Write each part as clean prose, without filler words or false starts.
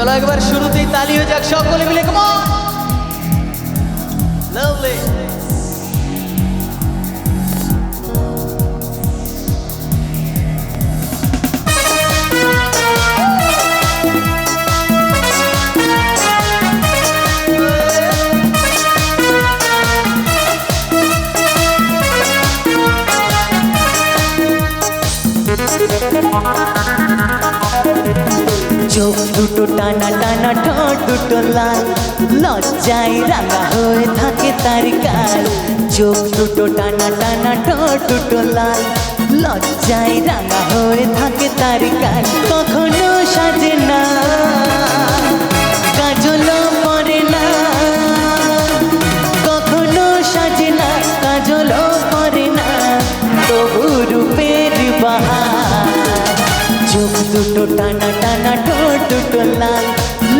চলো একবার শুরুতেই তালি হয়ে যাক সকলে মিলে, কাম অন। লাভলি। চোখ দুটো টানা টানা, ঠোঁট দুটো লাল, লজ্জায় রাঙা হয়ে থাকে তার গাল। চোখ দুটো টানা টানা, ঠোঁট দুটো লাল, লজ্জায় রাঙা হয়ে থাকে তার গাল। কখনো সাজে না, কাজলও পরে না, কখনো সাজে না, কাজলও পরে না, তবু রূপের বাহার। চোখ দুটো টানা টানা, ঠোঁট দুটো লাল,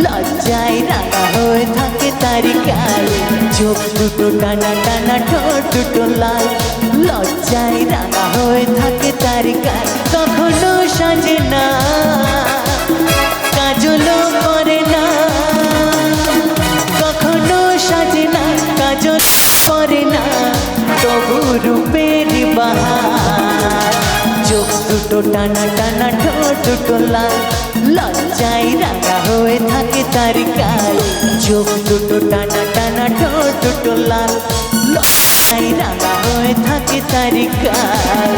লজ্জায় রাঙা হয়ে থাকে তার গাল। চোখ দুটো টানা টানা, ঠোঁট দুটো লাল, লজ্জায় রাঙা হয়ে থাকে তার গাল। কখনো সাজে না, কাজলও পরে না, কখনো সাজে না, কাজল পরে না, তবু রূপের বাহার। চোখ দুটো টানা টানা, ঠোঁট দুটো লাল, লজ্জায় রাঙা হয়ে থাকে তার গাল। চোখ দুটো টানা টানা, ঠোঁট দুটো লাল, লজ্জায় রাঙা হয়ে থাকে তার গাল।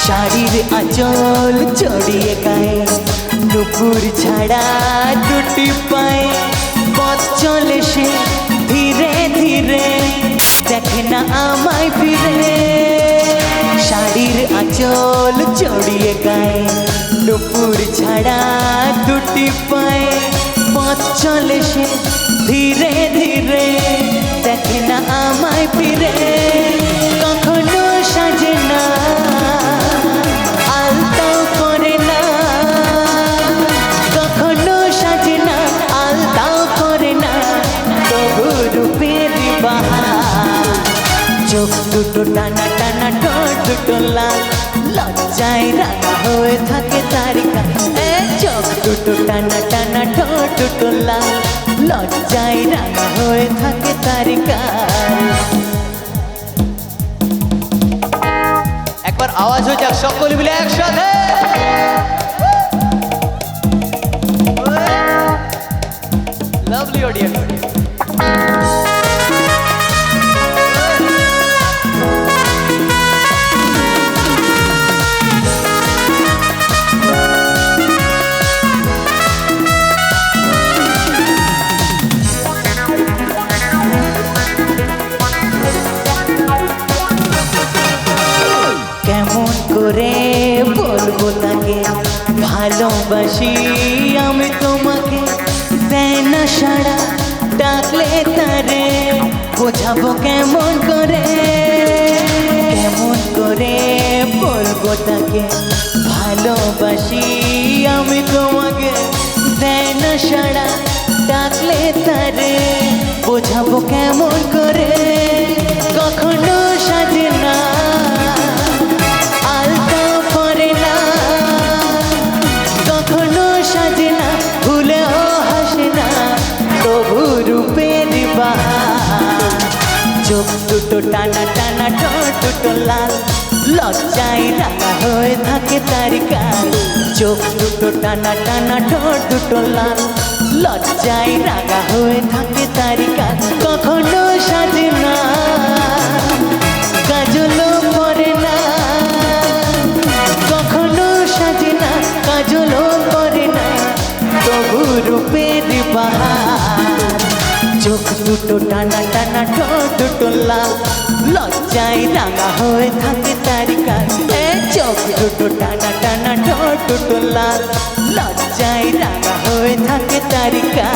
শাড়ির আঁচল জড়িয়ে গায়ে, নুপুর ছাড়া দুটি পায়ে, পথ চলে সে ধীরে ধীরে, দেখে না আমায় ফিরে। শাড়ির আঁচল জড়িয়ে গায়ে, নুপুর ছাড়া দুটি পায়ে, পথ চলে সে ধীরে ধীরে, দেখে না আমায় ফিরে। কখনো সাজে না, আলতাও করে না, কখনো সাজে না, আলতাও করে না, তবু রূপের বাহার। চোখ দুটো টানা টানা, ঠোঁট দুটো লাল, লজ্জায় রাঙা হয়ে থাকে তার গাল। চোখ দুটো টানা টানা, ঠোঁট দুটো লাল, লজ্জায় রাঙা হয়ে থাকে তার গাল। একবার আওয়াজ হয়ে যাক সকলে মিলে একসাথে। Lovely audience. কেমন করে বলবো তাকে ভালোবাসি আমি তোমাকে, দেয় না সাড়া ডাকলে তারে, বোঝাবো কেমন করে। কেমন করে বলবো তাকে ভালোবাসি আমি তোমাকে, দেয় না সাড়া ডাকলে তারে, বোঝাবো কেমন করে। কখনো সাজে না, আলতাও পরে না, কখনো সাজে না, ভুলেও হাসে না, তবু রূপের বাহার। চোখ দুটো টানা টানা, ঠোঁট দুটো লাল, লজ্জায় রাঙা হয়ে থাকে তার গাল। চোখ দুটো টানা টানা, ঠোঁট দুটো লাল, লজ্জায় রাঙা হয়ে থাকে তার গাল। কখনো সাজে না, কাজলও পরে না, কখনো সাজে না, কাজলও পরে না, তবু রূপের বাহার। চোখ দুটো টানা টানা ঠোঁট দুটো লাল লজ্জায় রাঙা হয়ে থাকে তারিকা চোখ দুটো টানা টানা ঠোঁট দুটো লাল লজ্জায় রাঙা হয়ে থাকে তারিকা